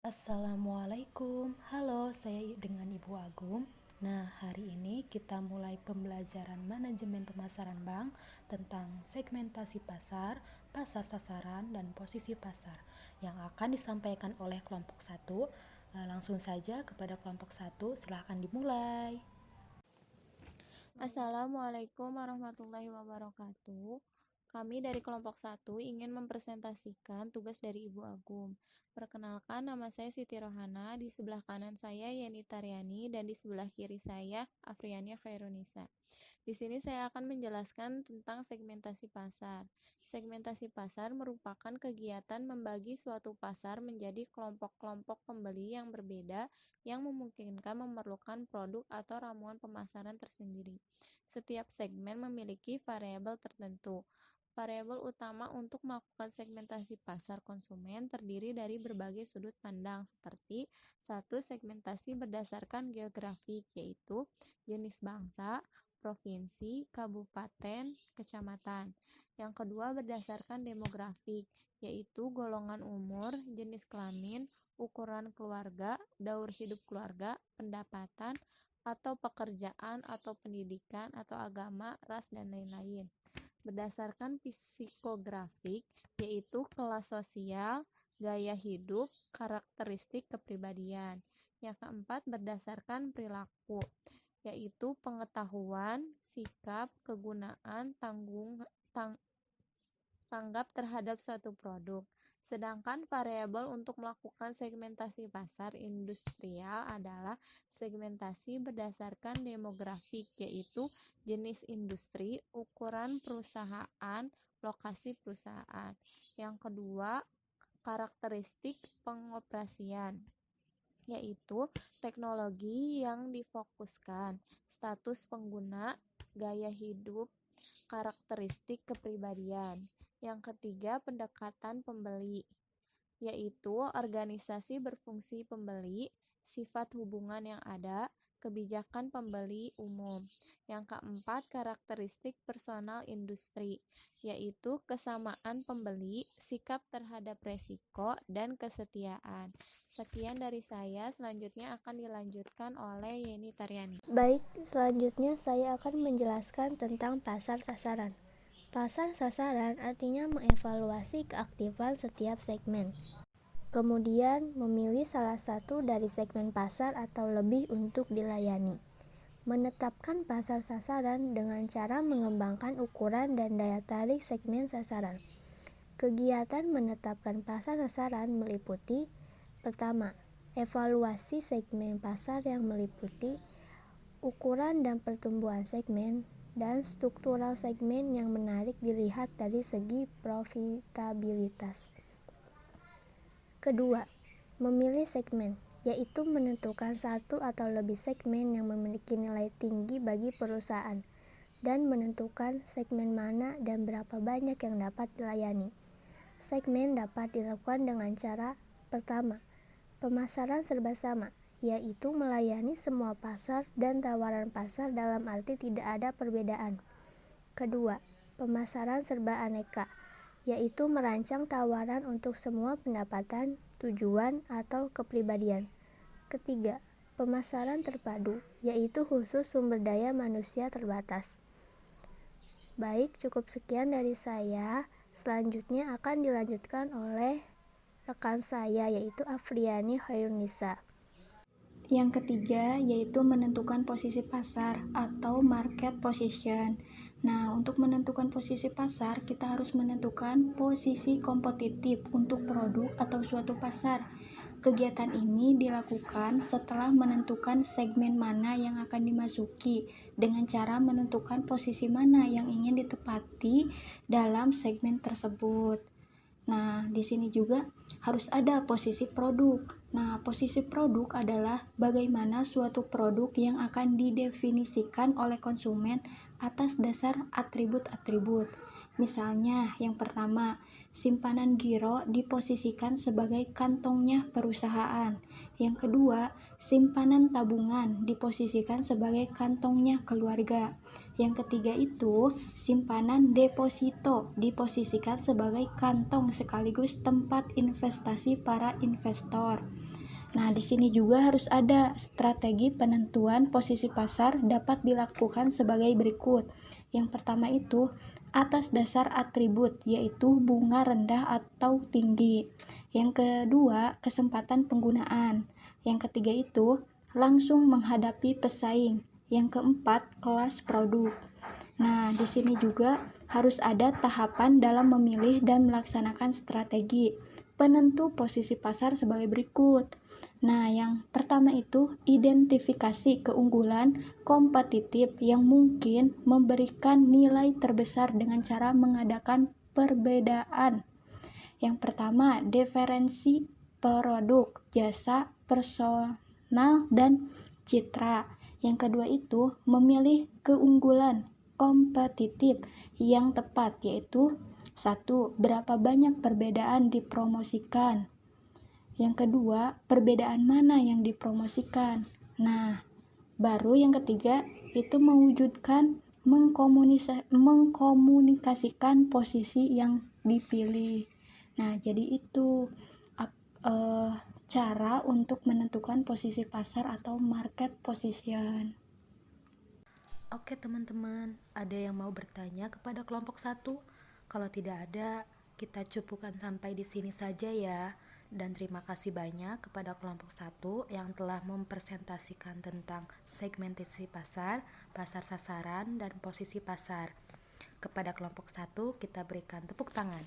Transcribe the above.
Assalamualaikum, halo, saya dengan Ibu Agum. Nah, hari ini kita mulai pembelajaran manajemen pemasaran bank tentang segmentasi pasar, pasar sasaran, dan posisi pasar yang akan disampaikan oleh kelompok 1. Langsung saja kepada kelompok 1, silahkan dimulai. Assalamualaikum warahmatullahi wabarakatuh. Kami dari kelompok 1 ingin mempresentasikan tugas dari Ibu Agum. Perkenalkan, nama saya Siti Rohana, di sebelah kanan saya Yeni Taryani, dan di sebelah kiri saya Afriania Khairunisa. Di sini saya akan menjelaskan tentang segmentasi pasar. Segmentasi pasar merupakan kegiatan membagi suatu pasar menjadi kelompok-kelompok pembeli yang berbeda yang memungkinkan memerlukan produk atau ramuan pemasaran tersendiri. Setiap segmen memiliki variabel tertentu. Variabel utama untuk melakukan segmentasi pasar konsumen terdiri dari berbagai sudut pandang seperti satu, segmentasi berdasarkan geografik, yaitu jenis bangsa, provinsi, kabupaten, kecamatan. Yang kedua berdasarkan demografik, yaitu golongan umur, jenis kelamin, ukuran keluarga, daur hidup keluarga, pendapatan, atau pekerjaan, atau pendidikan, atau agama, ras, dan lain-lain. Berdasarkan psikografik, yaitu kelas sosial, gaya hidup, karakteristik kepribadian. Yang keempat berdasarkan perilaku, yaitu pengetahuan, sikap, kegunaan, tanggap terhadap suatu produk. Sedangkan variabel untuk melakukan segmentasi pasar industrial adalah segmentasi berdasarkan demografik, yaitu jenis industri, ukuran perusahaan, lokasi perusahaan. Yang kedua, karakteristik pengoperasian, yaitu teknologi yang difokuskan, status pengguna, gaya hidup, karakteristik kepribadian. Yang ketiga, pendekatan pembeli, yaitu organisasi berfungsi pembeli, sifat hubungan yang ada, kebijakan pembeli umum. Yang keempat, karakteristik personal industri, yaitu kesamaan pembeli, sikap terhadap resiko, dan kesetiaan. Sekian dari saya, selanjutnya akan dilanjutkan oleh Yeni Taryani. Baik, selanjutnya saya akan menjelaskan tentang pasar sasaran. Pasar sasaran artinya mengevaluasi keaktifan setiap segmen. Kemudian memilih salah satu dari segmen pasar atau lebih untuk dilayani. Menetapkan pasar sasaran dengan cara mengembangkan ukuran dan daya tarik segmen sasaran. Kegiatan menetapkan pasar sasaran meliputi: pertama, evaluasi segmen pasar yang meliputi ukuran dan pertumbuhan segmen, dan struktural segmen yang menarik dilihat dari segi profitabilitas. Kedua, memilih segmen, yaitu menentukan satu atau lebih segmen yang memiliki nilai tinggi bagi perusahaan, dan menentukan segmen mana dan berapa banyak yang dapat dilayani. Segmen dapat dilakukan dengan cara: pertama, pemasaran serba sama, yaitu melayani semua pasar dan tawaran pasar dalam arti tidak ada perbedaan. Kedua, pemasaran serba aneka, yaitu merancang tawaran untuk semua pendapatan, tujuan, atau kepribadian. Ketiga, pemasaran terpadu, yaitu khusus sumber daya manusia terbatas. Baik, cukup sekian dari saya. Selanjutnya akan dilanjutkan oleh rekan saya, yaitu Afriani Khairunisa. Yang ketiga yaitu menentukan posisi pasar atau market position. Nah, untuk menentukan posisi pasar, kita harus menentukan posisi kompetitif untuk produk atau suatu pasar. Kegiatan ini dilakukan setelah menentukan segmen mana yang akan dimasuki dengan cara menentukan posisi mana yang ingin ditempati dalam segmen tersebut. Nah, di sini juga harus ada posisi produk. Nah, posisi produk adalah bagaimana suatu produk yang akan didefinisikan oleh konsumen atas dasar atribut-atribut. Misalnya, yang pertama, simpanan giro diposisikan sebagai kantongnya perusahaan. Yang kedua, simpanan tabungan diposisikan sebagai kantongnya keluarga. Yang ketiga itu, simpanan deposito diposisikan sebagai kantong sekaligus tempat investasi para investor. Nah, di sini juga harus ada strategi penentuan posisi pasar dapat dilakukan sebagai berikut. Yang pertama itu atas dasar atribut, yaitu bunga rendah atau tinggi. Yang kedua, kesempatan penggunaan. Yang ketiga itu langsung menghadapi pesaing. Yang keempat, kelas produk. Nah, di sini juga harus ada tahapan dalam memilih dan melaksanakan strategi penentu posisi pasar sebagai berikut. Nah, yang pertama itu identifikasi keunggulan kompetitif yang mungkin memberikan nilai terbesar dengan cara mengadakan perbedaan. Yang pertama, diferensi produk, jasa, personal, dan citra. Yang kedua itu memilih keunggulan kompetitif yang tepat, yaitu 1. Berapa banyak perbedaan dipromosikan? Yang kedua, perbedaan mana yang dipromosikan? Nah, baru yang ketiga itu mewujudkan mengkomunikasikan posisi yang dipilih. Nah, jadi itu cara untuk menentukan posisi pasar atau market position. Oke teman-teman, ada yang mau bertanya kepada kelompok 1? Kalau tidak ada, kita cukupkan sampai di sini saja ya. Dan terima kasih banyak kepada kelompok 1 yang telah mempresentasikan tentang segmentasi pasar, pasar sasaran, dan posisi pasar. Kepada kelompok 1 kita berikan tepuk tangan.